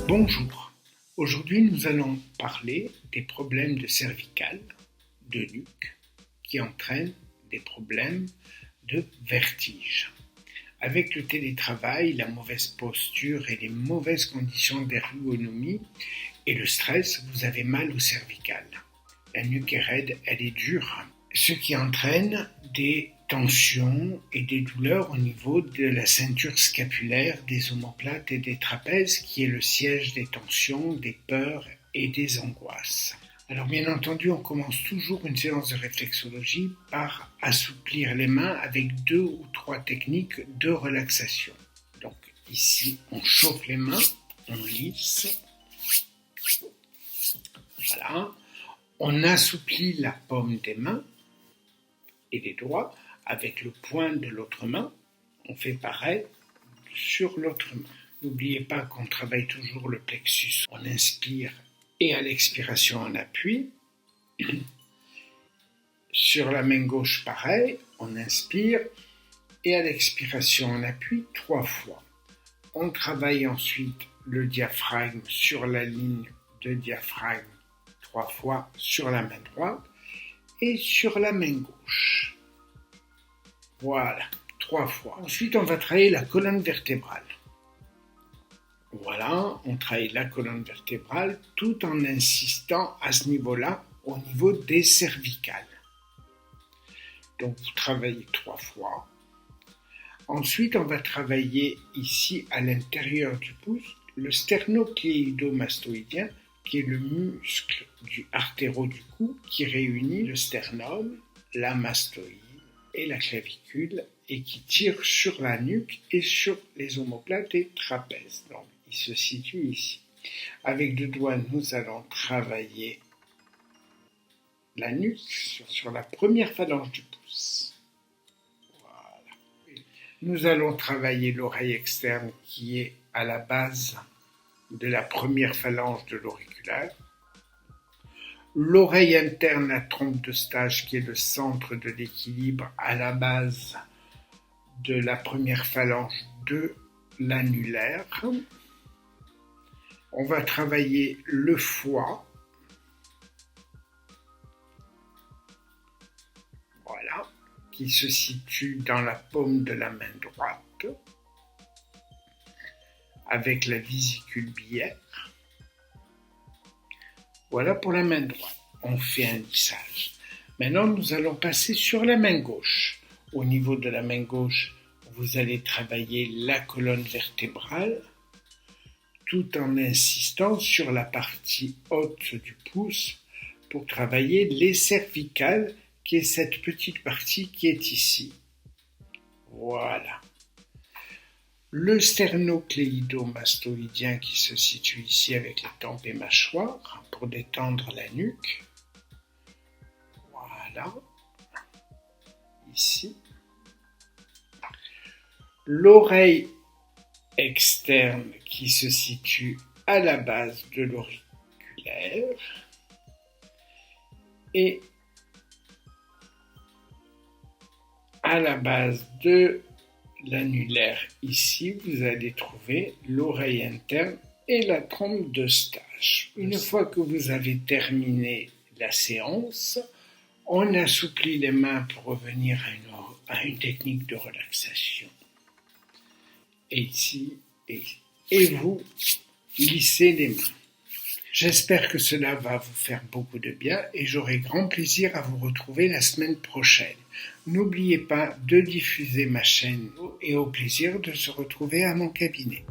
Bonjour, aujourd'hui nous allons parler des problèmes de cervicale, de nuque, qui entraînent des problèmes de vertige. Avec le télétravail, la mauvaise posture et les mauvaises conditions d'ergonomie et le stress, vous avez mal au cervical. La nuque est raide, elle est dure, ce qui entraîne des tensions et des douleurs au niveau de la ceinture scapulaire, des omoplates et des trapèzes, qui est le siège des tensions, des peurs et des angoisses. Alors bien entendu, on commence toujours une séance de réflexologie par assouplir les mains avec 2 ou 3 techniques de relaxation. Donc ici, on chauffe les mains, on lisse, voilà. On assouplit la paume des mains et les doigts avec le poing de l'autre main. On fait pareil sur l'autre main. N'oubliez pas qu'on travaille toujours le plexus. On inspire et à l'expiration on appuie. Sur la main gauche, pareil, on inspire et à l'expiration on appuie 3 fois. On travaille ensuite le diaphragme sur la ligne de diaphragme 3 fois sur la main droite et sur la main gauche. Voilà, 3 fois. Ensuite, on va travailler la colonne vertébrale. Voilà, on travaille la colonne vertébrale tout en insistant à ce niveau-là, au niveau des cervicales. Donc, vous travaillez 3 fois. Ensuite, on va travailler ici à l'intérieur du pouce le sternocléido-mastoïdien, qui est le muscle artéro du cou qui réunit le sternum, la mastoïde et la clavicule et qui tire sur la nuque et sur les omoplates et trapèzes. Donc, il se situe ici. Avec 2 doigts, nous allons travailler la nuque sur la première phalange du pouce. Voilà. Nous allons travailler l'oreille externe qui est à la base de la première phalange de l'auriculaire. L'oreille interne, la trompe d'Eustache, qui est le centre de l'équilibre à la base de la première phalange de l'annulaire. On va travailler le foie. Voilà, qui se situe dans la paume de la main droite, avec la vésicule biliaire. Voilà pour la main droite. On fait un lissage. Maintenant, nous allons passer sur la main gauche. Au niveau de la main gauche, vous allez travailler la colonne vertébrale tout en insistant sur la partie haute du pouce pour travailler les cervicales, qui est cette petite partie qui est ici. Voilà. Le sternocléido-mastoïdien qui se situe ici avec les tempes et mâchoires pour détendre la nuque. Voilà. Ici. L'oreille externe qui se situe à la base de l'auriculaire. Et à la base de l'annulaire, ici, vous allez trouver l'oreille interne et la trompe d'Eustache. Une fois que vous avez terminé la séance, on assouplit les mains pour revenir à une technique de relaxation. Et ici, et vous lissez les mains. J'espère que cela va vous faire beaucoup de bien et j'aurai grand plaisir à vous retrouver la semaine prochaine. N'oubliez pas de diffuser ma chaîne et au plaisir de se retrouver à mon cabinet.